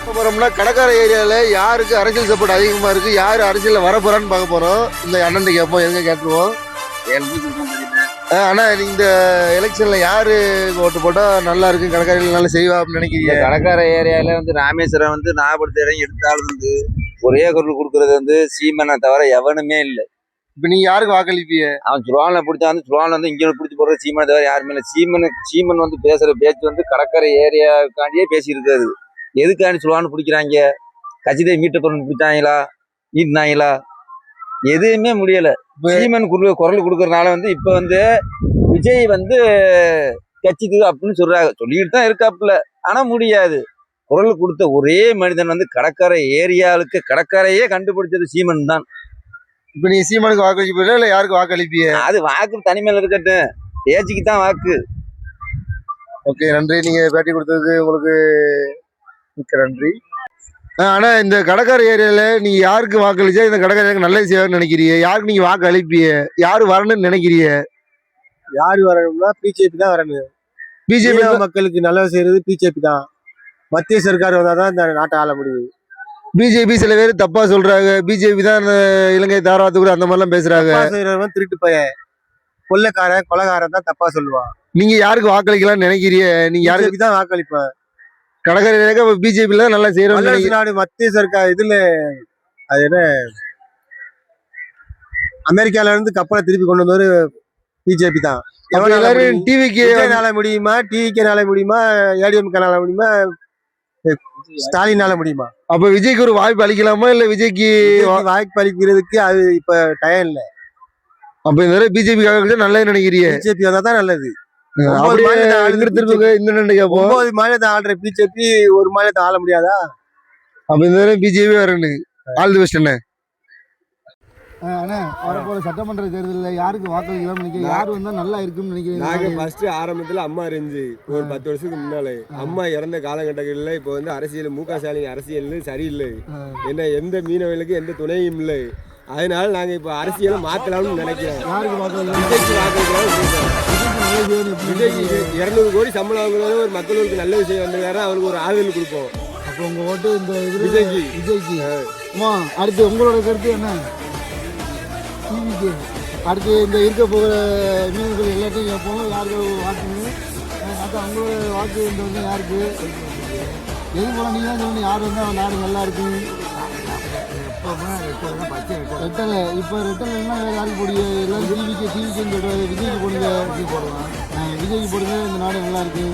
போறோம்னா கடற்கர ஏரியால யாருக்கு அரசியல் சப்போர்ட் அதிகமா இருக்கு, யாரு அரசியல்ல வரப்போறான்னு பார்க்க போறோம். இந்த அண்ணன் கேட்போம், எங்க கேட்டுருவோம். ஆனா இந்த எலெக்ஷன்ல யாரு ஓட்டு போட்டா நல்லா இருக்கு, கடற்கரையில நல்லா செய்வா அப்படின்னு நினைக்கிறீங்க? கடற்கரை ஏரியால ராமேஸ்வரம் நாகப்படத்தை இடம் எடுத்தாலும் ஒரே குரல் கொடுக்கறது சீமனை தவிர எவனுமே இல்லை. இப்ப நீங்க யாருக்கு வாக்களிப்பீங்க? அவன் சுருவானை பிடிச்சா சுருவானை இங்க பிடிச்சி போடுற சீமனை தவிர யாருமே இல்லை. சீமன் பேசுற பேச்சு கடற்கரை ஏரியாவுக்காண்டியே பேசி இருக்காரு. எதுக்காண்டி சுருவானு பிடிக்கிறாங்க? கட்சிதை மீட்ட பொருள் பிடிச்சாங்களா, நீட்டினாங்களா? எதுவுமே முடியல. சீமன் குரல் கொடுக்கறதுனால இப்ப விஜய் கட்சிக்கு அப்படின்னு சொல்லிட்டு தான் இருக்காப்புல. ஆனா முடியாது. குரல் கொடுத்த ஒரே மனிதன் கடற்கரை ஏரியாவுக்கு கடற்கரையே கண்டுபிடிச்சது சீமன் தான். இப்ப நீ சீமனுக்கு வாக்களிப்பீங்க இல்ல யாருக்கு வாக்களிப்பீங்க? அது வாக்கு தனிமையில இருக்கட்டும், பேச்சுக்கு தான் வாக்கு. ஓகே, நன்றி. நீங்க பேட்டி கொடுத்ததுக்கு உங்களுக்கு மிக்க நன்றி. ஆனா இந்த கடற்கரை ஏரியால நீங்க யாருக்கு வாக்களிச்சா இந்த கடற்கரைக்கு நல்லது செய்வார்னு நினைக்கிறீங்க? யாருக்கு நீங்க வாக்கு அளிப்பீங்க? யாரு வரணும்னு நினைக்கிறீங்க? யாரு வரணும்னா பிஜேபி தான் வரணும். பிஜேபி மக்களுக்கு நல்லது செய்யறது பிஜேபி தான். மத்திய சர்க்கார் வந்தாதான் இந்த நாட்டை ஆள முடியும். பிஜேபி சில பேர் தப்பா சொல்றாங்க. பிஜேபி தான் இலங்கை தாராளத்துக்கு அந்த மாதிரிலாம் பேசுறாங்க. திருட்டு பையன், கொள்ளைக்காரன், கொலைகாரன் தான் தப்பா சொல்லுவான். நீங்க யாருக்கு வாக்களிக்கலாம்னு நினைக்கிறீங்க? நீங்க யாருக்கு தான் வாக்களிப்பேன்? கடற்கரை பிஜேபியில தான் நல்லா செய்யறோம். நாடு மத்திய சர்க்கார் இதுல அது என்ன, அமெரிக்கால இருந்து கப்பலை திருப்பி கொண்டு வந்தவரு பிஜேபி தான். டிவிக்கு நாள முடியுமா, டிவிக்கு நாள முடியுமா, ஏடிஎம்கே நாள முடியுமா, ஸ்டாலினால முடியுமா? அப்ப விஜய்க்கு ஒரு வாய்ப்பு அளிக்கலாமா? இல்ல விஜய்க்கு வாய்ப்பு அளிக்கிறதுக்கு அது இப்ப டைம் இல்ல. அப்ப இந்த பிஜேபி நல்லது நினைக்கிறீங்க? பிஜேபி வந்தா தான் நல்லது. 9 மாநிலத்தை ஆள்ற பிஜேபி ஒரு மாநிலத்தை ஆள முடியாதா? அப்ப இந்த பிஜேபி வரணும். ஆல் தி பெஸ்ட் அண்ணே. வரப்போற சட்டமன்ற தேர்தலில் யாருக்கு வாக்களிக்கலாம் நினைக்கிறீங்க? யாரு வந்தா நல்லா இருக்கும்னு நினைக்கிறீங்க? நாங்க ஃபர்ஸ்ட் ஆரம்பத்துல அம்மா இருந்துச்சு. ஒரு 10 வருஷத்துக்கு முன்னாலே அம்மா இறந்த காலகட்டங்களில் இப்போ அரசியல் மு க ஸ்டாலின் அரசியல் சரியில்லை. என்ன எந்த மீனவர்களுக்கு எந்த துணையும் இல்லை. அதனால நாங்க இப்ப அரசியலை மாத்தலாம்னு நினைக்கிறோம். விஜய்க்கு வாக்களிக்கலாம். விஜய்க்கு 200 கோடி சம்பளம் வாங்குறது ஒரு மக்களுக்கு நல்ல விஷயம் வந்ததார அவருக்கு ஒரு ஆதரவு கொடுப்போம். அப்போ உங்க ஓட்டு இந்த விஜய்க்கு. அடுத்து உங்களோட கருத்து என்ன? டிவிக்கு அடுத்து இந்த இருக்க போகிற மீனவர்கள் எல்லாத்தையும் கேட்போம். யாருக்கு வாக்குன்னு அவங்களோட வாக்கு இந்த யாருக்கு எது போல நீங்க தான் சொல்லணும். யார் வந்தால் நாடு நல்லா இருக்கு. ரெட்டலை இப்போ ரெட்டலைன்னா யாருக்கு போடுங்க? எல்லாம் டிவிக்கு சொல்கிறாரு. விஜய்க்கு போடுங்க. விஜய்க்கு போடுங்க. இந்த நாடு நல்லா இருக்கு.